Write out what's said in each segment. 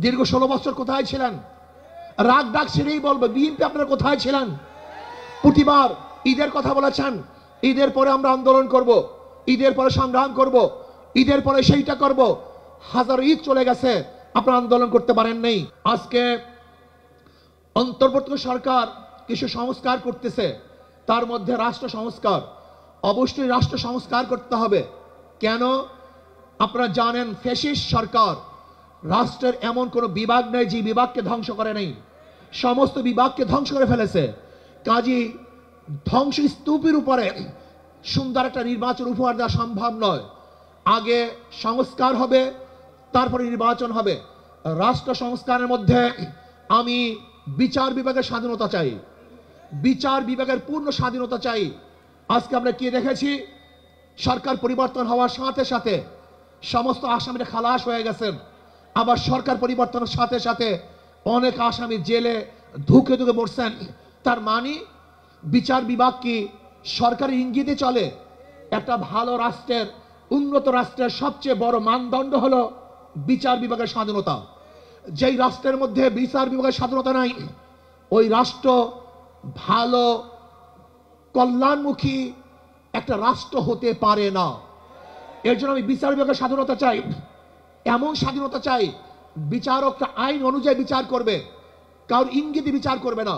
দীর্ঘ 16 বছর কোথায় ছিলেন? রাগ ডাক ছেড়েই বলবো, বিএনপি আপনারা কোথায় ছিলেন? প্রতিবার ঈদের কথা বলেছেন, ঈদের পরে আমরা আন্দোলন করব, ঈদের পরে সংগ্রাম করব, ঈদের পরে সেইটা করব। হাজার ঈদ চলে গেছে, আপনারা আন্দোলন করতে পারেন নাই। আজকে অন্তর্বর্তী সরকার কিছু সংস্কার করতেছে, তার মধ্যে রাষ্ট্র সংস্কার। অবশ্যই রাষ্ট্র সংস্কার করতে হবে। কেন? আপনারা জানেন ফ্যাসিস্ট সরকার, রাষ্ট্রের এমন কোনো বিভাগ নেই যে বিভাগকে ধ্বংস করে নেই, সমস্ত বিভাগকে ধ্বংস করে ফেলেছে। কাজী ধ্বংস স্তূপের উপরে সুন্দর একটা নির্বাচন উপহার দেওয়া সম্ভব নয়। আগে সংস্কার হবে, তারপরে নির্বাচন হবে। রাষ্ট্র সংস্কারের মধ্যে আমি বিচার বিভাগের স্বাধীনতা চাই, বিচার বিভাগের পূর্ণ স্বাধীনতা চাই। আজকে আমরা কি দেখেছি, সরকার পরিবর্তন হওয়ার সাথে সাথে সমস্ত আসামিরা খালাস হয়ে গেছেন, আবার সরকার পরিবর্তনের সাথে সাথে অনেক আসামি জেলে ধুকে ধুকে মরছেন। তার মানে বিচার বিভাগ কি সরকারের ইঙ্গিতে চলে? একটা ভালো রাষ্ট্রের, উন্নত রাষ্ট্রের সবচেয়ে বড় মানদণ্ড হলো বিচার বিভাগের স্বাধীনতা। যেই রাষ্ট্রের মধ্যে বিচার বিভাগের স্বাধীনতা নাই, ওই রাষ্ট্র ভালো কল্যাণমুখী একটা রাষ্ট্র হতে পারে না। এর জন্য আমি বিচার বিভাগের স্বাধীনতা চাই, এমন স্বাধীনতা চাই বিচারকরা আইন অনুযায়ী বিচার করবে, কারোর ইঙ্গিতে বিচার করবে না,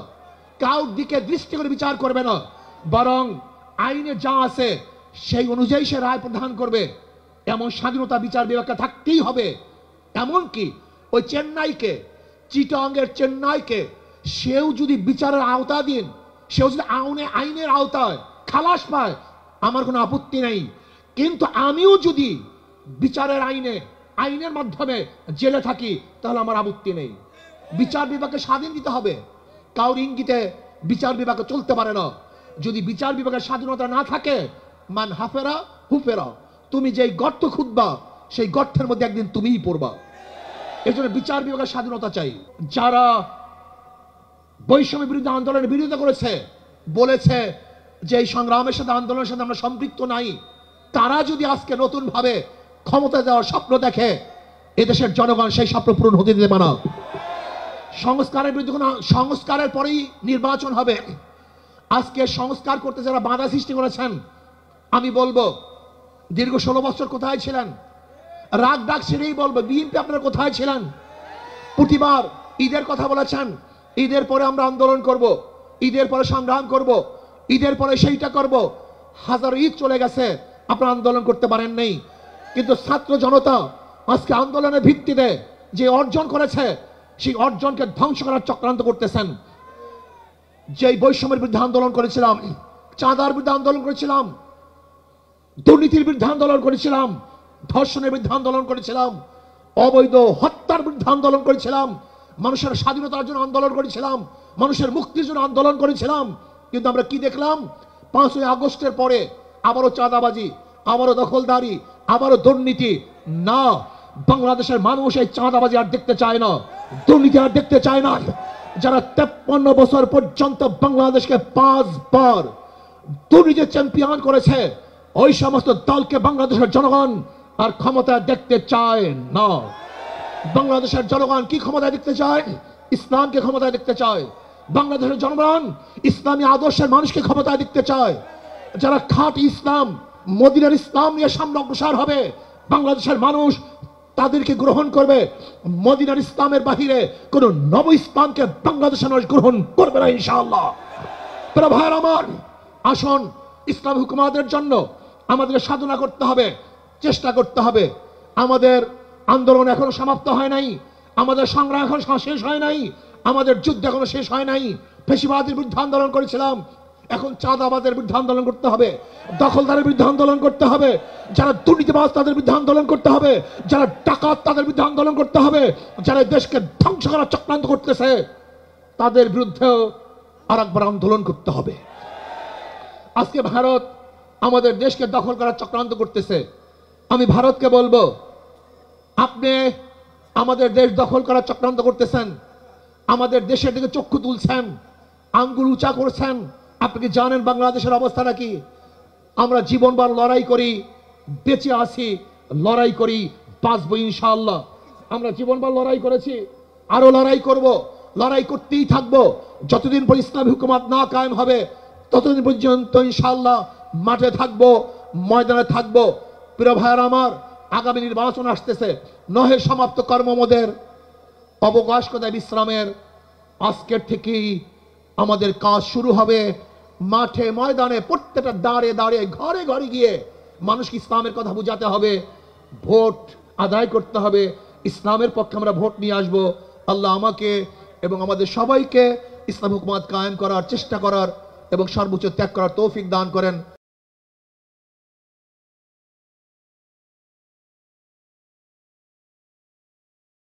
কারোর দিকে দৃষ্টি করে বিচার করবে না, বরং আইনে যা আছে সেই অনুযায়ী সে রায় প্রদান করবে। এমন স্বাধীনতা বিচার বিভাগকে থাকতেই হবে। এমনকি ওই চেন্নাইকে, চিটাঙ্গের চেন্নাইকে, সেও যদি বিচারের আওতা দিন, সেও যদি আইনের আওতায় খালাস পায়, আমার কোনো আপত্তি নেই। কিন্তু আমিও যদি বিচারের আইনের মাধ্যমে জেলে থাকি, তাহলে আমার আপত্তি নেই। বিচার বিভাগকে স্বাধীন দিতে হবে, কারোর ইঙ্গিতে বিচার বিভাগে চলতে পারে না। যদি বিচার বিভাগের স্বাধীনতা না থাকে, মান হাফেরা হুফেরা, তুমি যেই গর্ত খুঁজবা সেই গর্তের মধ্যে একদিন তুমিই পড়বা। এই জন্য বিচার বিভাগের স্বাধীনতা চাই। যারা বৈষম্য বিরুদ্ধে আন্দোলনের বিরোধিতা করেছে, বলেছে যে এই সংগ্রামের সাথে, আন্দোলনের সাথে আমরা সম্পৃক্ত নাই, তারা যদি আজকে নতুন ভাবে ক্ষমতা দেওয়ার স্বপ্ন দেখে, এদেশের জনগণ সেই স্বপ্ন পূরণ হতে দেবে না। সংস্কারের বিরুদ্ধে কোনো, সংস্কারের পরেই নির্বাচন হবে। আজকে সংস্কার করতে যারা বাধা সৃষ্টি করেছেন, আমি বলবো দীর্ঘ 16 বছর কোথায় ছিলেন? রাগ ডাক ছেড়েই বলবো, বিএনপি আপনারা কোথায় ছিলেন? প্রতিবার ঈদের কথা বলেছেন, ঈদের পরে আমরা আন্দোলন করব, ঈদের পরে সংগ্রাম করব, ঈদের পরে সেইটা করব। হাজার ঈদ চলে গেছে, আপনারা আন্দোলন করতে পারেন নাই। কিন্তু ছাত্র জনতা আজকে আন্দোলনের ভিত্তিতে যে অর্জন করেছে, সেই অর্জনকে ধ্বংস করার চক্রান্ত করতেছেন। যেই বৈষম্যের বিরুদ্ধে আন্দোলন করেছিলাম, চাঁদার বিরুদ্ধে আন্দোলন করেছিলাম, দুর্নীতির বিরুদ্ধে আন্দোলন করেছিলাম, ধর্ষণের বিরুদ্ধে আন্দোলন করেছিলাম, অবৈধ হত্যার বিরুদ্ধে আন্দোলন করেছিলাম, মানুষের স্বাধীনতার জন্য আন্দোলন করেছিলাম, মানুষের মুক্তির জন্য আন্দোলন করেছিলাম। কিন্তু আমরা কি দেখলাম? 5ই আগস্টের পরে আবারও চাঁদাবাজি, আবারও দখলদারি, আবারও দুর্নীতি। না, বাংলাদেশের মানুষ এই চাঁদাবাজি আর দেখতে চায় না, দুর্নীতি আর দেখতে চায় না। যারা 53 বছর পর্যন্ত বাংলাদেশকে 5 বার দুর্নীতির চ্যাম্পিয়ন করেছে, ওই সমস্ত দলকে বাংলাদেশের জনগণ আর ক্ষমতায় দেখতে চায় না। বাংলাদেশের জনগণ কি ক্ষমতায় দেখতে চায়? ইসলামকে ক্ষমতায় দেখতে চায়। বাংলাদেশের জনগণ ইসলামী আদর্শের মানুষকে ক্ষমতায় দেখতে চায়। যারা খাঁটি ইসলাম, মদিনার ইসলাম নিয়ে সামনে অগ্রসর হবে, বাংলাদেশের মানুষ তাদেরকে গ্রহণ করবে। মদিনার ইসলামের বাহিরে কোন নব ইসলামকে বাংলাদেশের মানুষ গ্রহণ করবে না ইনশাআল্লাহ। প্রিয় ভাইরা আমার, আসুন ইসলামী হুকুমাতের জন্য আমাদের সাধনা করতে হবে, চেষ্টা করতে হবে। আমাদের আন্দোলন এখনো সমাপ্ত হয় নাই, আমাদের সংগ্রাম এখন শেষ হয় নাই, আমাদের যুদ্ধ এখনো শেষ হয় নাই। ফ্যাসিবাদের বিরুদ্ধে আন্দোলন করেছিলাম, এখন চাঁদাবাজের বিরুদ্ধে আন্দোলন করতে হবে, দখলদারের বিরুদ্ধে আন্দোলন করতে হবে, যারা দুর্নীতিবাজ তাদের বিরুদ্ধে আন্দোলন করতে হবে, যারা ডাকাত তাদের বিরুদ্ধে আন্দোলন করতে হবে, যারা দেশকে ধ্বংস করার চক্রান্ত করতেছে তাদের বিরুদ্ধেও আরেকবার আন্দোলন করতে হবে। আজকে ভারত আমাদের দেশকে দখল করার চক্রান্ত করতেছে। আমি ভারতকে বলবো, আপনি আমাদের দেশ দখল করার চক্রান্ত করতেছেন, আমাদের দেশের দিকে চক্ষু তুলছেন, আঙ্গুল উঁচা করছেন। আপনি কি জানেন বাংলাদেশের অবস্থাটা কি? আমরা জীবনভর লড়াই করি, বেঁচে আছি, লড়াই করি, বাঁচবো ইনশাআল্লাহ। আমরা জীবনভর লড়াই করেছি, আরো লড়াই করব, লড়াই করতেই থাকবো। যতদিন পর ইসলামী হুকুমত না কায়েম হবে ততদিন পর্যন্ত ইনশাআল্লাহ মাঠে থাকবো, ময়দানে থাকবো। প্রিয় ভাইয়ের আমার, আগামী নির্বাচন আসতেছে, নহে সমাপ্ত কর্মমোদের, অবকাশ কোথায় বিশ্রামের। আজকের থেকেই আমাদের কাজ শুরু হবে। মাঠে ময়দানে প্রত্যেকটা দাঁড়ে দাঁড়িয়ে ঘরে ঘরে গিয়ে মানুষকে ইসলামের কথা বোঝাতে হবে, ভোট আদায় করতে হবে, ইসলামের পক্ষে আমরা ভোট নিয়ে আসব। আল্লাহ আমাকে এবং আমাদের সবাইকে ইসলাম হুকুমত কায়েম করার চেষ্টা করার এবং সর্বোচ্চ ত্যাগ করার তৌফিক দান করেন।